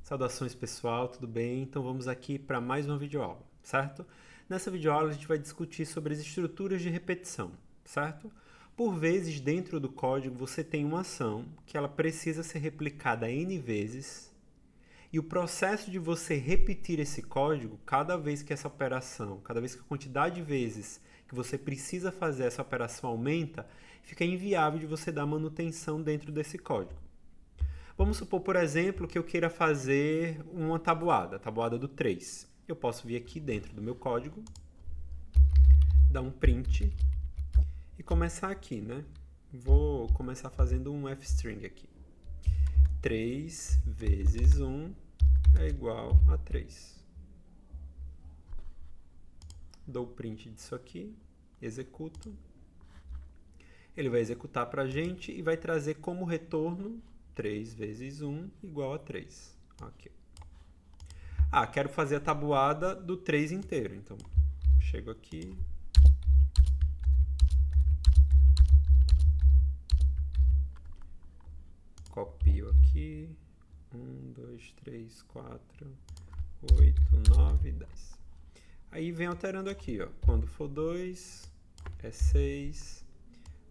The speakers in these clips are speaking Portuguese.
Saudações pessoal, tudo bem? Então vamos aqui para mais uma videoaula, certo? Nessa videoaula a gente vai discutir sobre as estruturas de repetição, certo? Por vezes dentro do código você tem uma ação que ela precisa ser replicada N vezes e o processo de você repetir esse código, cada vez que essa operação, cada vez que a quantidade de vezes que você precisa fazer essa operação aumenta, fica inviável de você dar manutenção dentro desse código. Vamos supor, por exemplo, que eu queira fazer uma tabuada, a tabuada do 3. Eu posso vir aqui dentro do meu código, dar um print e começar aqui, né? Vou começar fazendo um f-string aqui. 3 vezes 1 é igual a 3. Dou o print disso aqui, executo. Ele vai executar para a gente e vai trazer como retorno 3 vezes 1 igual a 3. Aqui. Quero fazer a tabuada do 3 inteiro. Então, chego aqui. Copio aqui. 1, 2, 3, 4, 8, 9, 10. Aí vem alterando aqui, ó. Quando for 2, é 6.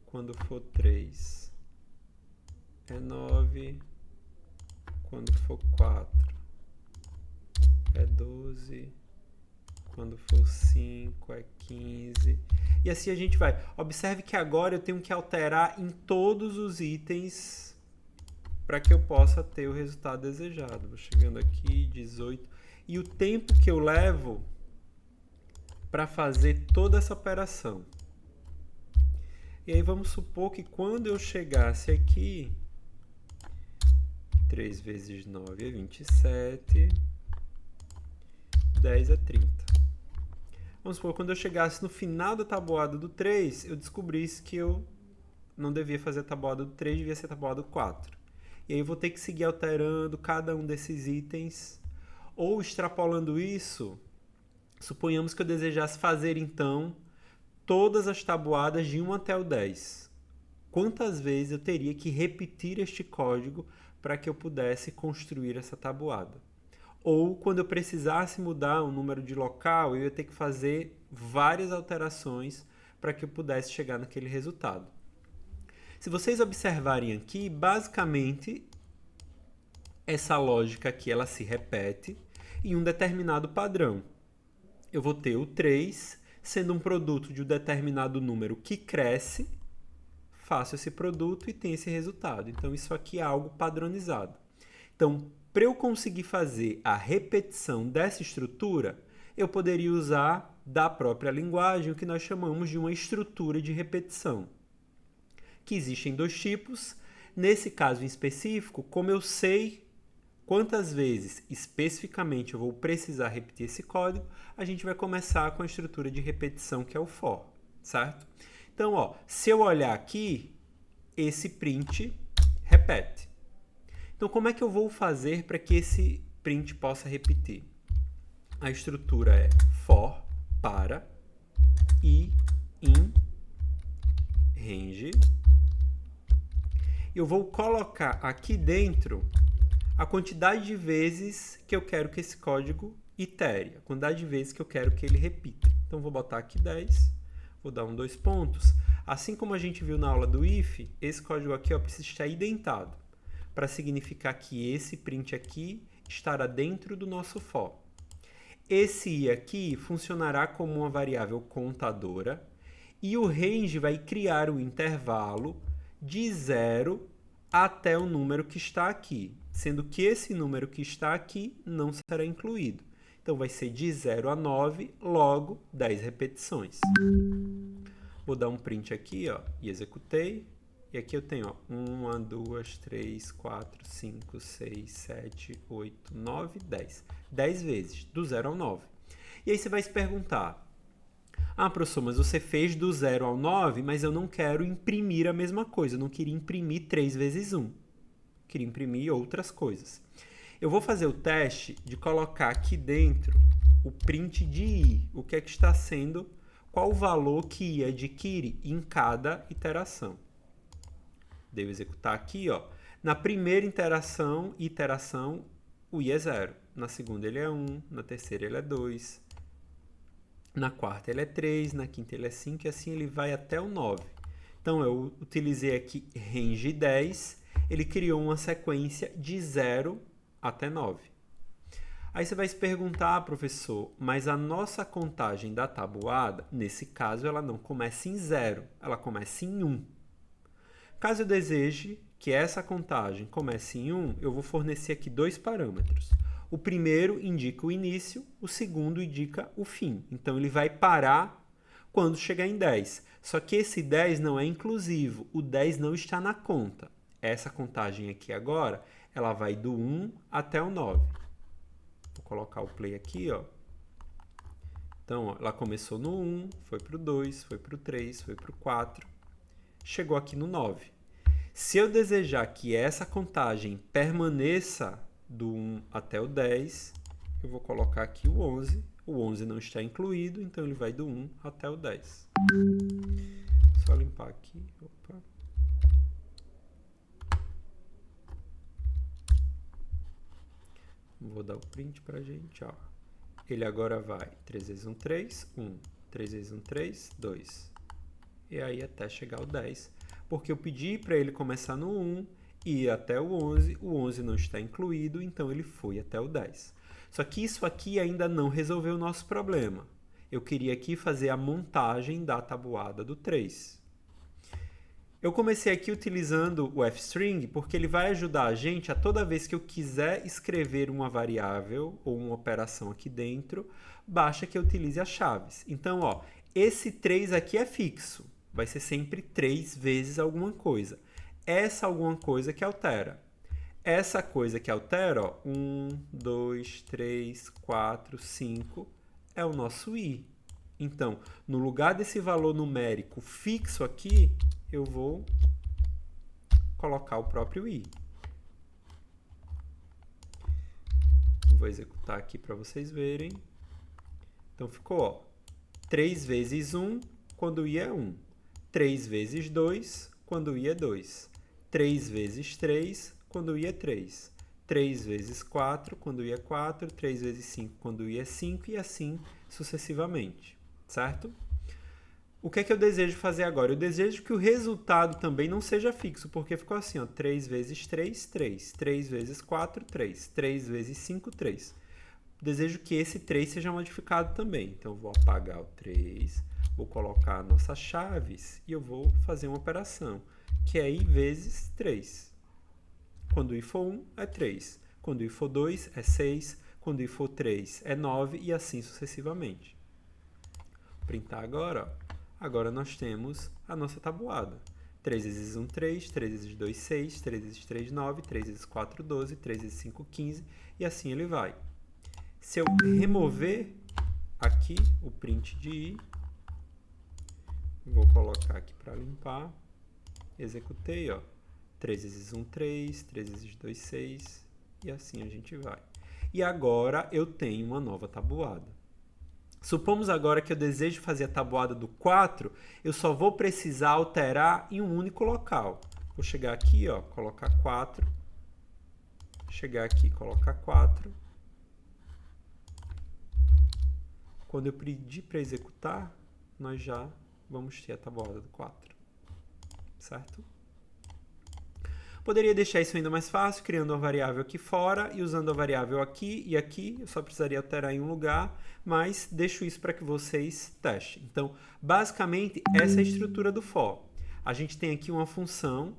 Quando for 3, é 9. Quando for 4, é 12. Quando for 5, é 15. E assim a gente vai. Observe que agora eu tenho que alterar em todos os itens para que eu possa ter o resultado desejado. Vou chegando aqui, 18. E o tempo que eu levo para fazer toda essa operação. E aí vamos supor que quando eu chegasse aqui, 3 vezes 9 é 27, 10 é 30. Vamos supor, quando eu chegasse no final da tabuada do 3, eu descobrisse que eu não devia fazer a tabuada do 3, devia ser a tabuada do 4. E aí eu vou ter que seguir alterando cada um desses itens, ou extrapolando isso, suponhamos que eu desejasse fazer então todas as tabuadas de 1 até o 10. Quantas vezes eu teria que repetir este código para que eu pudesse construir essa tabuada? Ou quando eu precisasse mudar um número de local, eu ia ter que fazer várias alterações para que eu pudesse chegar naquele resultado. Se vocês observarem aqui, basicamente essa lógica aqui ela se repete em um determinado padrão. Eu vou ter o 3 sendo um produto de um determinado número que cresce, faço esse produto e tenho esse resultado. Então isso aqui é algo padronizado. Então, para eu conseguir fazer a repetição dessa estrutura, eu poderia usar da própria linguagem o que nós chamamos de uma estrutura de repetição, que existem dois tipos. Nesse caso em específico, como eu sei quantas vezes especificamente eu vou precisar repetir esse código, a gente vai começar com a estrutura de repetição que é o for, certo? Então, ó, se eu olhar aqui, esse print repete. Então, como é que eu vou fazer para que esse print possa repetir? A estrutura é for para e in range. Eu vou colocar aqui dentro a quantidade de vezes que eu quero que esse código itere, a quantidade de vezes que eu quero que ele repita. Então, vou botar aqui 10, vou dar 2 pontos. Assim como a gente viu na aula do if, esse código aqui ó, precisa estar identado, para significar que esse print aqui estará dentro do nosso for. Esse i aqui funcionará como uma variável contadora e o range vai criar um intervalo de 0 até o número que está aqui, sendo que esse número que está aqui não será incluído. Então, vai ser de 0 a 9, logo 10 repetições. Vou dar um print aqui, ó, e executei. E aqui eu tenho, ó, 1, 2, 3, 4, 5, 6, 7, 8, 9, 10. 10 vezes, do 0 ao 9. E aí você vai se perguntar, professor, mas você fez do 0 ao 9, mas eu não quero imprimir a mesma coisa. Eu não queria imprimir 3 vezes 1. Queria imprimir outras coisas. Eu vou fazer o teste de colocar aqui dentro o print de i. O que é que está sendo, qual o valor que i adquire em cada iteração. Devo executar aqui, ó. Na primeira iteração, o i é 0. Na segunda ele é 1, na terceira ele é 2, na quarta ele é 3, na quinta ele é 5 e assim ele vai até o 9. Então eu utilizei aqui range 10, ele criou uma sequência de 0 até 9. Aí você vai se perguntar, professor, mas a nossa contagem da tabuada, nesse caso, ela não começa em 0, ela começa em 1. Caso eu deseje que essa contagem comece em 1, eu vou fornecer aqui dois parâmetros. O primeiro indica o início, o segundo indica o fim. Então, ele vai parar quando chegar em 10. Só que esse 10 não é inclusivo, o 10 não está na conta. Essa contagem aqui agora, ela vai do 1 até o 9. Vou colocar o play aqui, ó. Então, ó, ela começou no 1, foi para o 2, foi para o 3, foi para o 4, chegou aqui no 9. Se eu desejar que essa contagem permaneça do 1 até o 10, eu vou colocar aqui o 11. O 11 não está incluído, então ele vai do 1 até o 10. Só limpar aqui. Opa. Vou dar o print para a gente. Ó. Ele agora vai 3 vezes 1, 3, 1. 3 vezes 1, 3, 2. E aí até chegar ao 10. Porque eu pedi para ele começar no 1 e ir até o 11 não está incluído, então ele foi até o 10. Só que isso aqui ainda não resolveu o nosso problema. Eu queria aqui fazer a montagem da tabuada do 3. Eu comecei aqui utilizando o fstring porque ele vai ajudar a gente a toda vez que eu quiser escrever uma variável ou uma operação aqui dentro, basta que eu utilize as chaves. Então, ó, esse 3 aqui é fixo, vai ser sempre 3 vezes alguma coisa. Essa alguma coisa que altera. Essa coisa que altera, ó, 1, 2, 3, 4, 5, é o nosso i. Então, no lugar desse valor numérico fixo aqui, eu vou colocar o próprio i. Vou executar aqui para vocês verem. Então, ficou, ó, 3 vezes 1 quando o i é 1. 3 vezes 2 quando o i é 2. 3 vezes 3 quando o i é 3. 3 vezes 4 quando o i é 4. 3 vezes 5 quando o i é 5 e assim sucessivamente. Certo? O que é que eu desejo fazer agora? Eu desejo que o resultado também não seja fixo, porque ficou assim, ó, 3 vezes 3, 3. 3 vezes 4, 3. 3 vezes 5, 3. Desejo que esse 3 seja modificado também. Então, eu vou apagar o 3, vou colocar nossas chaves e eu vou fazer uma operação, que é i vezes 3. Quando i for 1, é 3. Quando i for 2, é 6. Quando i for 3, é 9 e assim sucessivamente. Vou printar agora, ó. Agora nós temos a nossa tabuada. 3 vezes 1, 3, 3 vezes 2, 6, 3 vezes 3, 9, 3 vezes 4, 12, 3 vezes 5, 15, e assim ele vai. Se eu remover aqui o print de i, vou colocar aqui para limpar, executei, ó, 3 vezes 1, 3, 3 vezes 2, 6, e assim a gente vai. E agora eu tenho uma nova tabuada. Supomos agora que eu desejo fazer a tabuada do 4, eu só vou precisar alterar em um único local. Vou chegar aqui, ó, colocar 4, chegar aqui, colocar 4. Quando eu pedir para executar, nós já vamos ter a tabuada do 4, certo? Poderia deixar isso ainda mais fácil, criando uma variável aqui fora e usando a variável aqui e aqui. Eu só precisaria alterar em um lugar, mas deixo isso para que vocês testem. Então, basicamente, essa é a estrutura do for. A gente tem aqui uma função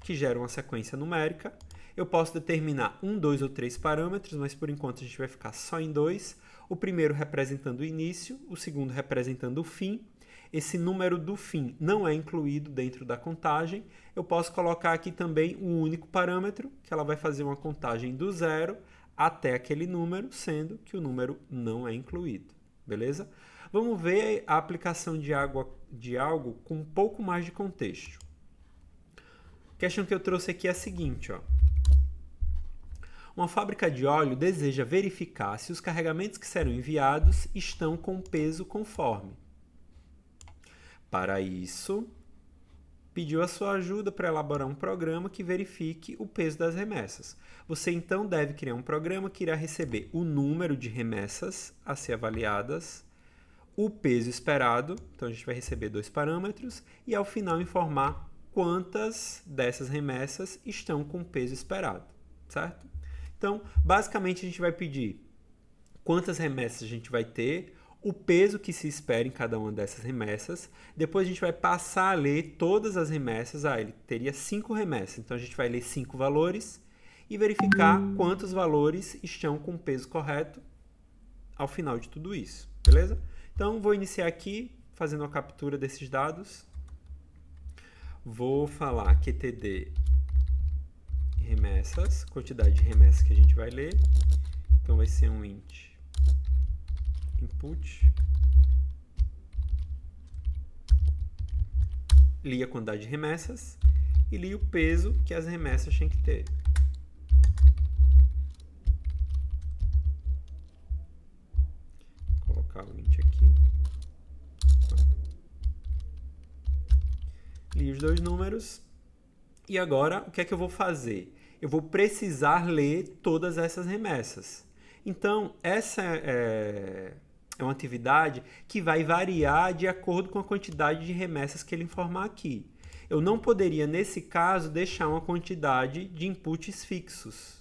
que gera uma sequência numérica. Eu posso determinar 1, 2 ou 3 parâmetros, mas por enquanto a gente vai ficar só em 2. O primeiro representando o início, o segundo representando o fim. Esse número do fim não é incluído dentro da contagem. Eu posso colocar aqui também um único parâmetro, que ela vai fazer uma contagem do 0 até aquele número, sendo que o número não é incluído. Beleza? Vamos ver a aplicação de algo com um pouco mais de contexto. A questão que eu trouxe aqui é a seguinte, ó. Uma fábrica de óleo deseja verificar se os carregamentos que serão enviados estão com peso conforme. Para isso, pediu a sua ajuda para elaborar um programa que verifique o peso das remessas. Você então deve criar um programa que irá receber o número de remessas a ser avaliadas, o peso esperado, então a gente vai receber 2 parâmetros, e ao final informar quantas dessas remessas estão com o peso esperado, certo? Então, basicamente a gente vai pedir quantas remessas a gente vai ter, o peso que se espera em cada uma dessas remessas. Depois a gente vai passar a ler todas as remessas. Ele teria 5 remessas, então a gente vai ler 5 valores e verificar quantos valores estão com o peso correto ao final de tudo isso, beleza? Então vou iniciar aqui fazendo a captura desses dados. Vou falar QTD remessas, quantidade de remessas que a gente vai ler. Então vai ser um int input, li a quantidade de remessas e li o peso que as remessas têm que ter. Vou colocar o int aqui. Li os 2 números. E agora, o que é que eu vou fazer? Eu vou precisar ler todas essas remessas. Então, essa é uma atividade que vai variar de acordo com a quantidade de remessas que ele informar aqui. Eu não poderia, nesse caso, deixar uma quantidade de inputs fixos.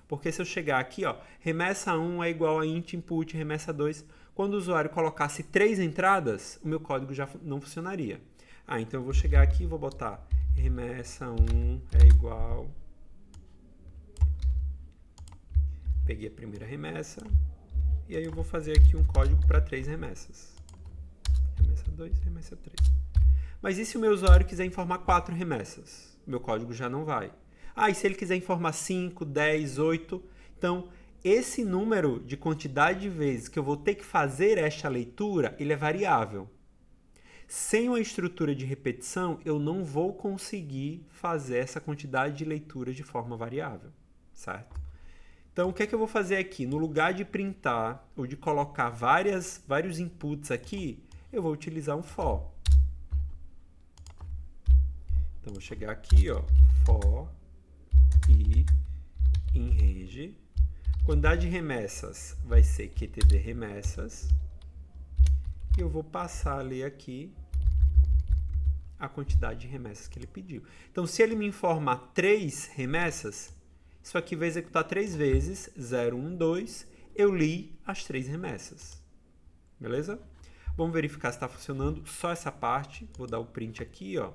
Porque se eu chegar aqui, remessa 1 é igual a int input, remessa 2, quando o usuário colocasse 3 entradas, o meu código já não funcionaria. Então eu vou chegar aqui e vou botar remessa 1 é igual... Peguei a primeira remessa. E aí eu vou fazer aqui um código para 3 remessas. Remessa 2, remessa 3. Mas e se o meu usuário quiser informar 4 remessas? O meu código já não vai. E se ele quiser informar 5, 10, 8? Então, esse número de quantidade de vezes que eu vou ter que fazer esta leitura, ele é variável. Sem uma estrutura de repetição, eu não vou conseguir fazer essa quantidade de leituras de forma variável, certo? Então, o que é que eu vou fazer aqui? No lugar de printar ou de colocar vários inputs aqui, eu vou utilizar um for. Então, vou chegar aqui, for i in range. Quantidade de remessas vai ser QTD remessas. E eu vou passar a ler aqui a quantidade de remessas que ele pediu. Então, se ele me informar 3 remessas, isso aqui vai executar 3 vezes, 0, 1, 2, eu li as 3 remessas. Beleza? Vamos verificar se está funcionando só essa parte. Vou dar o print aqui, O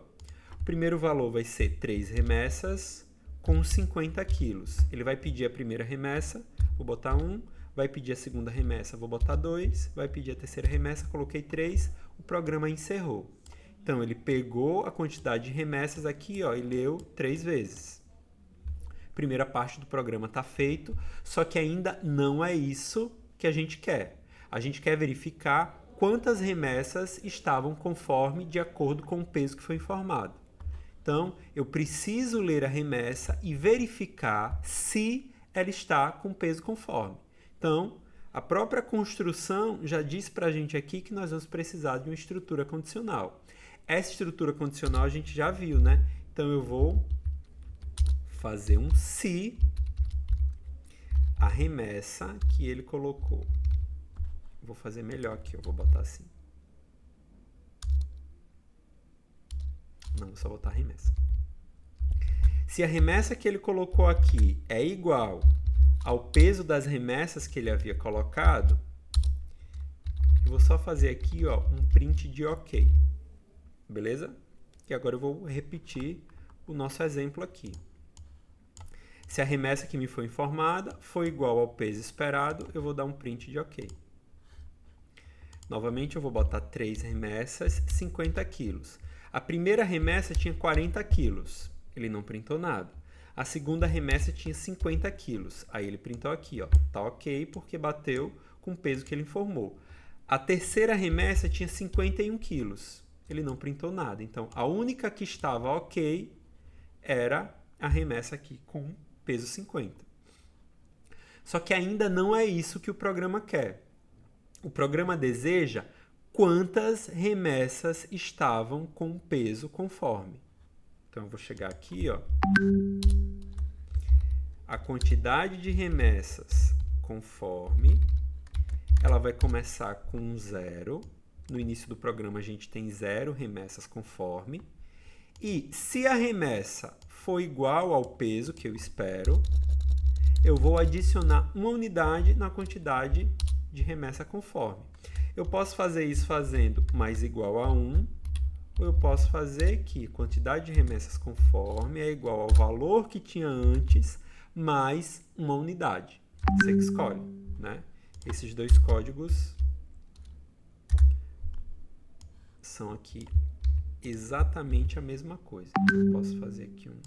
primeiro valor vai ser 3 remessas com 50 quilos. Ele vai pedir a primeira remessa, vou botar 1, vai pedir a segunda remessa, vou botar 2, vai pedir a terceira remessa, coloquei 3, o programa encerrou. Então, ele pegou a quantidade de remessas aqui, e leu 3 vezes. Primeira parte do programa está feito, só que ainda não é isso que a gente quer. A gente quer verificar quantas remessas estavam conforme de acordo com o peso que foi informado. Então, eu preciso ler a remessa e verificar se ela está com peso conforme. Então, a própria construção já diz para a gente aqui que nós vamos precisar de uma estrutura condicional. Essa estrutura condicional a gente já viu, né? Então, eu vou fazer um se a remessa que ele colocou. Vou fazer melhor aqui, eu vou botar assim. Não, vou só botar a remessa. Se a remessa que ele colocou aqui é igual ao peso das remessas que ele havia colocado, eu vou só fazer aqui um print de OK. Beleza? E agora eu vou repetir o nosso exemplo aqui. Se a remessa que me foi informada foi igual ao peso esperado, eu vou dar um print de OK. Novamente, eu vou botar 3 remessas, 50 quilos. A primeira remessa tinha 40 quilos. Ele não printou nada. A segunda remessa tinha 50 quilos. Aí ele printou aqui, tá OK, porque bateu com o peso que ele informou. A terceira remessa tinha 51 quilos. Ele não printou nada. Então, a única que estava OK era a remessa aqui com peso 50. Só que ainda não é isso que o programa quer. O programa deseja quantas remessas estavam com peso conforme. Então, eu vou chegar aqui, ó. A quantidade de remessas conforme, ela vai começar com 0. No início do programa, a gente tem 0 remessas conforme. E se a remessa for igual ao peso que eu espero, eu vou adicionar uma unidade na quantidade de remessa conforme. Eu posso fazer isso fazendo mais igual a 1, ou eu posso fazer que quantidade de remessas conforme é igual ao valor que tinha antes, mais uma unidade. Você que escolhe, né? Esses dois códigos são aqui exatamente a mesma coisa. Eu posso fazer aqui um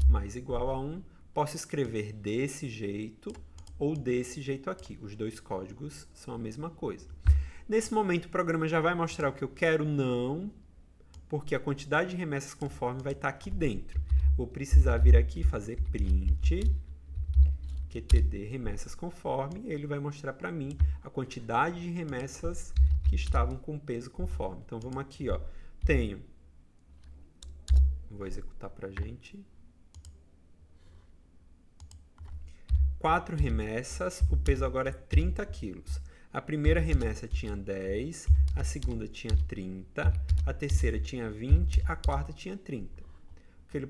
mais igual a 1. Posso escrever desse jeito ou desse jeito aqui. Os dois códigos são a mesma coisa. Nesse momento, o programa já vai mostrar o que eu quero? Não, porque a quantidade de remessas conforme vai estar aqui dentro. Vou precisar vir aqui e fazer print qtd remessas conforme, e ele vai mostrar para mim a quantidade de remessas que estavam com peso conforme. Então, vamos aqui, ó. Vou executar para a gente. 4 remessas, o peso agora é 30 quilos. A primeira remessa tinha 10, a segunda tinha 30, a terceira tinha 20, a quarta tinha 30. O que ele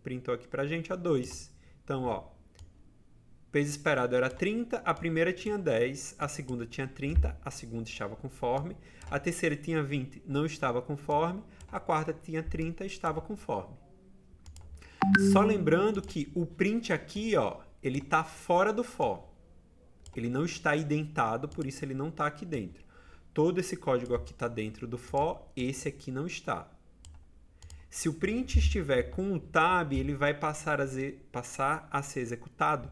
printou aqui para a gente é 2. Então, ó, o peso esperado era 30, a primeira tinha 10, a segunda tinha 30, a segunda estava conforme, a terceira tinha 20, não estava conforme, a quarta tinha 30, estava conforme. Só lembrando que o print aqui, ó, ele está fora do for. Ele não está identado, por isso ele não está aqui dentro. Todo esse código aqui está dentro do for, esse aqui não está. Se o print estiver com o tab, ele vai passar a ser executado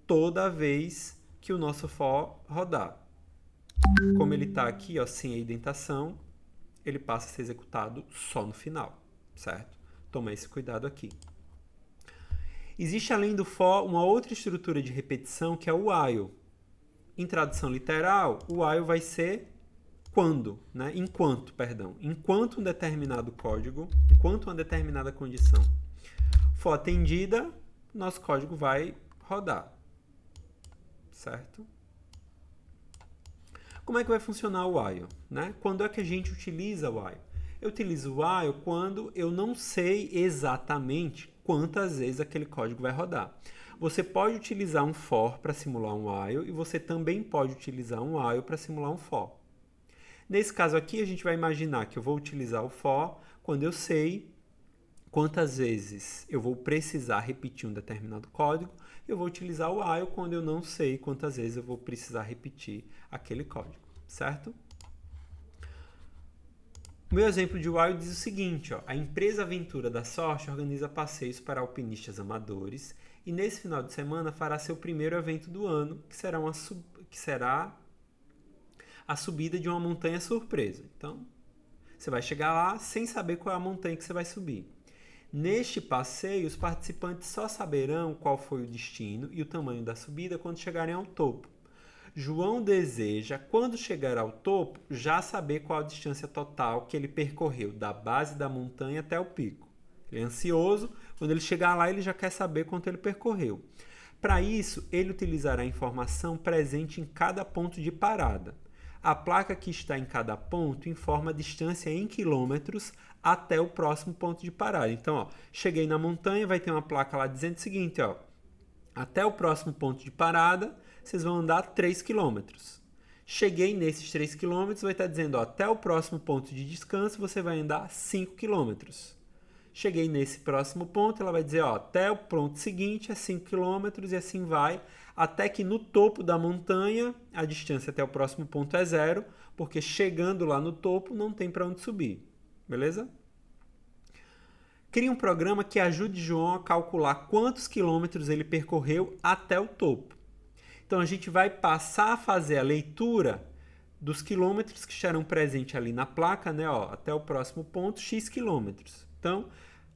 toda vez que o nosso for rodar. Como ele está aqui, ó, sem a indentação, ele passa a ser executado só no final, certo? Toma esse cuidado aqui. Existe, além do for, uma outra estrutura de repetição que é o while. Em tradução literal, o while vai ser quando, né? Enquanto um determinado código, enquanto uma determinada condição for atendida, nosso código vai rodar, certo? Como é que vai funcionar o while, né? Quando é que a gente utiliza o while? Eu utilizo o while quando eu não sei exatamente quantas vezes aquele código vai rodar. Você pode utilizar um for para simular um while e você também pode utilizar um while para simular um for. Nesse caso aqui, a gente vai imaginar que eu vou utilizar o for quando eu sei quantas vezes eu vou precisar repetir um determinado código. Eu vou utilizar o while quando eu não sei quantas vezes eu vou precisar repetir aquele código, certo? O meu exemplo de while diz o seguinte, ó, a empresa Aventura da Sorte organiza passeios para alpinistas amadores e nesse final de semana fará seu primeiro evento do ano, que será a subida de uma montanha surpresa. Então, você vai chegar lá sem saber qual é a montanha que você vai subir. Neste passeio, os participantes só saberão qual foi o destino e o tamanho da subida quando chegarem ao topo. João deseja, quando chegar ao topo, já saber qual a distância total que ele percorreu da base da montanha até o pico. Ele é ansioso, quando ele chegar lá, ele já quer saber quanto ele percorreu. Para isso, ele utilizará a informação presente em cada ponto de parada. A placa que está em cada ponto informa a distância em quilômetros até o próximo ponto de parada. Então, ó, cheguei na montanha, vai ter uma placa lá dizendo o seguinte, ó, até o próximo ponto de parada, vocês vão andar 3 km. Cheguei nesses 3 km, vai estar dizendo, ó, até o próximo ponto de descanso, você vai andar 5 km. Cheguei nesse próximo ponto, ela vai dizer, ó, até o ponto seguinte é 5 km e assim vai, até que no topo da montanha, a distância até o próximo ponto é 0, porque chegando lá no topo não tem para onde subir. Beleza? Crie um programa que ajude João a calcular quantos quilômetros ele percorreu até o topo. Então, a gente vai passar a fazer a leitura dos quilômetros que estarão presentes ali na placa, né? Ó, até o próximo ponto, X quilômetros. Então,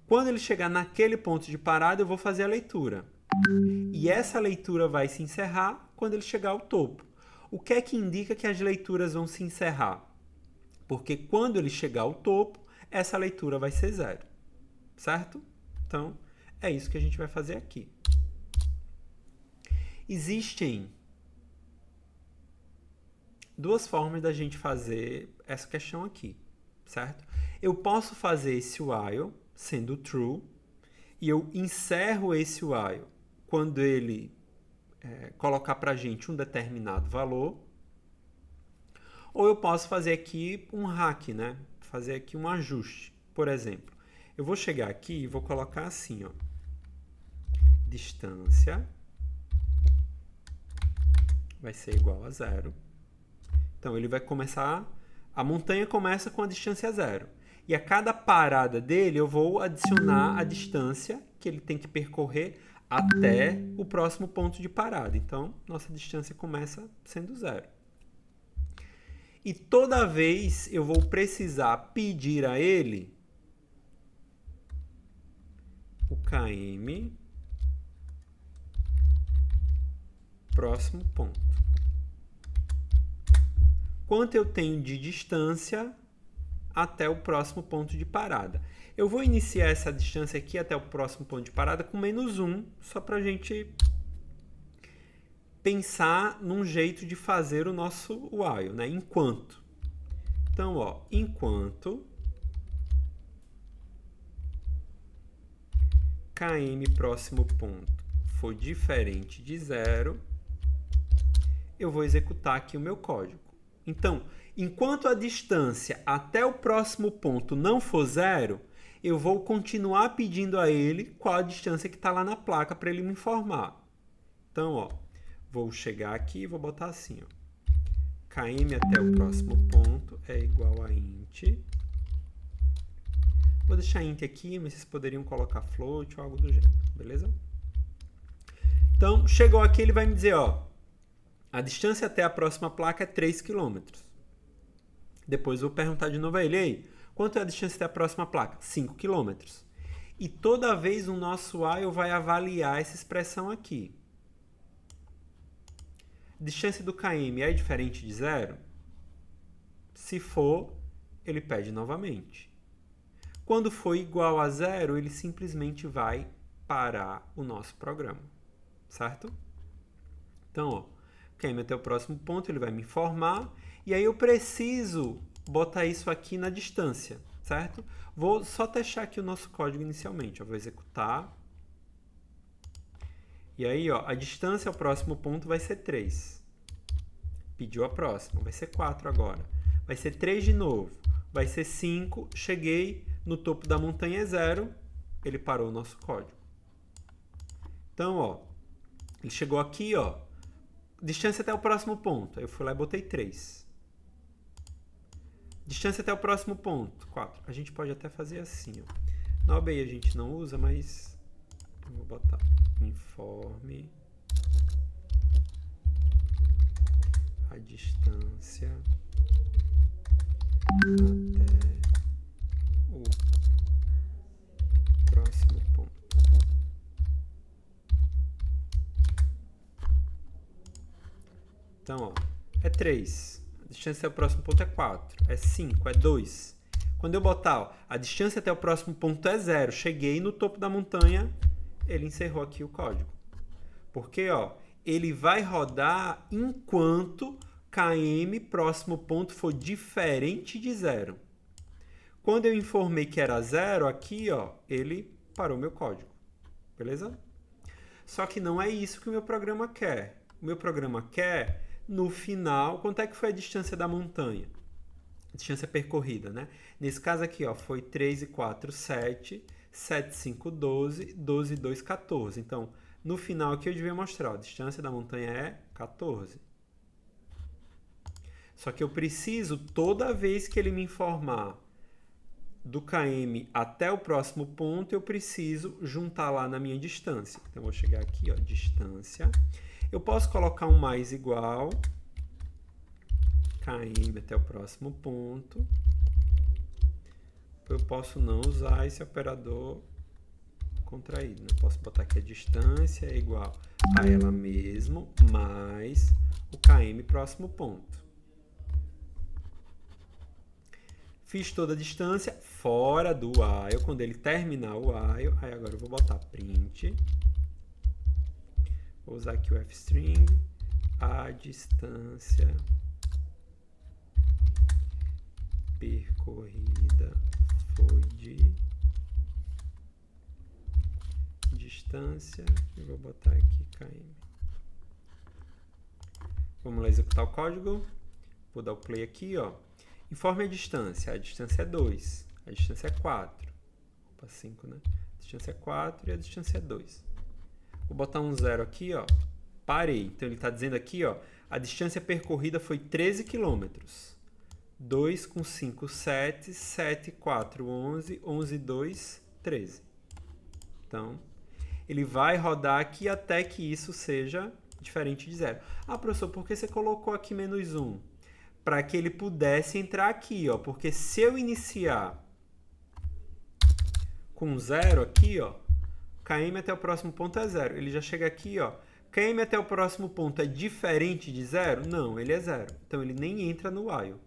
quando ele chegar naquele ponto de parada, eu vou fazer a leitura. E essa leitura vai se encerrar quando ele chegar ao topo. O que é que indica que as leituras vão se encerrar? Porque quando ele chegar ao topo, essa leitura vai ser 0, certo? Então, é isso que a gente vai fazer aqui. Existem duas formas da gente fazer essa questão aqui, certo? Eu posso fazer esse while sendo true e eu encerro esse while quando ele colocar para a gente um determinado valor, ou eu posso fazer aqui um hack, né? Fazer aqui um ajuste. Por exemplo, eu vou chegar aqui e vou colocar assim, ó, distância vai ser igual a 0. Então, ele vai começar... A montanha começa com a distância 0. E a cada parada dele, eu vou adicionar a distância que ele tem que percorrer até o próximo ponto de parada. Então, nossa distância começa sendo 0. E toda vez eu vou precisar pedir a ele o km próximo ponto. Quanto eu tenho de distância até o próximo ponto de parada. Eu vou iniciar essa distância aqui até o próximo ponto de parada com -1, só para a gente pensar num jeito de fazer o nosso while, né? Enquanto. Então, ó, enquanto km próximo ponto for diferente de 0, eu vou executar aqui o meu código. Então, enquanto a distância até o próximo ponto não for 0, eu vou continuar pedindo a ele qual a distância que está lá na placa para ele me informar. Então, ó, vou chegar aqui e vou botar assim, ó, km até o próximo ponto é igual a int. Vou deixar int aqui, mas vocês poderiam colocar float ou algo do gênero, beleza? Então, chegou aqui, ele vai me dizer, ó, a distância até a próxima placa é 3 km. Depois eu vou perguntar de novo a ele, aí, quanto é a distância até a próxima placa? 5 km. E toda vez o nosso while vai avaliar essa expressão aqui. Distância do km é diferente de 0? Se for, ele pede novamente. Quando for igual a 0, ele simplesmente vai parar o nosso programa, certo? Então, ó, km até o próximo ponto, ele vai me informar, e aí eu preciso botar isso aqui na distância, certo? Vou só testar aqui o nosso código inicialmente. Eu vou executar. E aí, ó, a distância ao próximo ponto vai ser 3. Pediu a próxima, vai ser 4 agora. Vai ser 3 de novo, vai ser 5. Cheguei no topo da montanha, é 0. Ele parou o nosso código. Então, ó, ele chegou aqui, ó, distância até o próximo ponto. Aí eu fui lá e botei 3. Distância até o próximo ponto, 4. A gente pode até fazer assim, ó. Na OBI a gente não usa, mas eu vou botar informe a distância até o próximo ponto. Então, ó, é 3. A distância até o próximo ponto é 4. É 5, é 2. Quando eu botar, ó, a distância até o próximo ponto é 0, cheguei no topo da montanha, ele encerrou aqui o código. Porque, ó, ele vai rodar enquanto km próximo ponto for diferente de 0. Quando eu informei que era 0, aqui, ó, ele parou meu código. Beleza? Só que não é isso que o meu programa quer. O meu programa quer, no final, quanto é que foi a distância da montanha? A distância percorrida, né? Nesse caso aqui, ó, foi 3 e 4, 7, 7, 5, 12, 12 e 2, 14. Então, no final aqui eu devia mostrar, ó, a distância da montanha é 14. Só que eu preciso, toda vez que ele me informar do km até o próximo ponto, eu preciso juntar lá na minha distância. Então, eu vou chegar aqui, ó, distância. Eu posso colocar um mais igual, km até o próximo ponto. Eu posso não usar esse operador contraído, né? Posso botar aqui a distância é igual a ela mesmo, mais o km próximo ponto. Fiz toda a distância fora do while. Quando ele terminar o while, aí agora eu vou botar print. Vou usar aqui o fstring. A distância percorrida foi de distância. Eu vou botar aqui km. Vamos lá executar o código. Vou dar o play aqui, ó. Informe a distância. A distância é 2. A distância é 4. Opa, 5, né? A distância é 4 e a distância é 2. Vou botar um 0 aqui, ó. Parei. Então, ele está dizendo aqui, ó. A distância percorrida foi 13 km. 2 com 5, 7. 7, 4, 11. 11, 2, 13. Então, ele vai rodar aqui até que isso seja diferente de 0. Ah, professor, por que você colocou aqui menos 1? Para que ele pudesse entrar aqui, ó, porque se eu iniciar com 0 aqui, ó, km até o próximo ponto é 0. Ele já chega aqui, ó, km até o próximo ponto é diferente de 0? Não, ele é 0. Então, ele nem entra no while.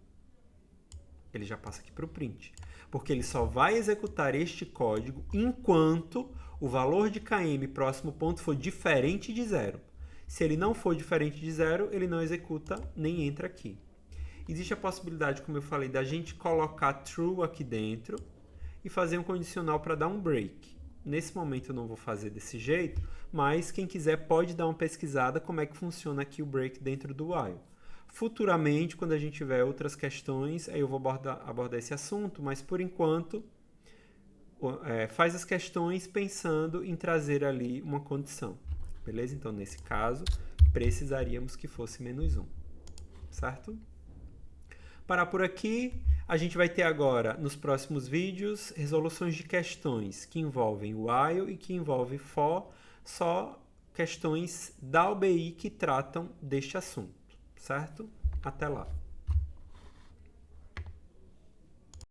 Ele já passa aqui para o print. Porque ele só vai executar este código enquanto o valor de km próximo ponto for diferente de 0. Se ele não for diferente de 0, ele não executa nem entra aqui. Existe a possibilidade, como eu falei, da gente colocar true aqui dentro e fazer um condicional para dar um break. Nesse momento eu não vou fazer desse jeito, mas quem quiser pode dar uma pesquisada como é que funciona aqui o break dentro do while. Futuramente, quando a gente tiver outras questões, aí eu vou abordar esse assunto, mas por enquanto faz as questões pensando em trazer ali uma condição. Beleza? Então, nesse caso, precisaríamos que fosse menos 1. Certo? Parar por aqui, a gente vai ter agora, nos próximos vídeos, resoluções de questões que envolvem while e que envolvem for, só questões da OBI que tratam deste assunto, certo? Até lá!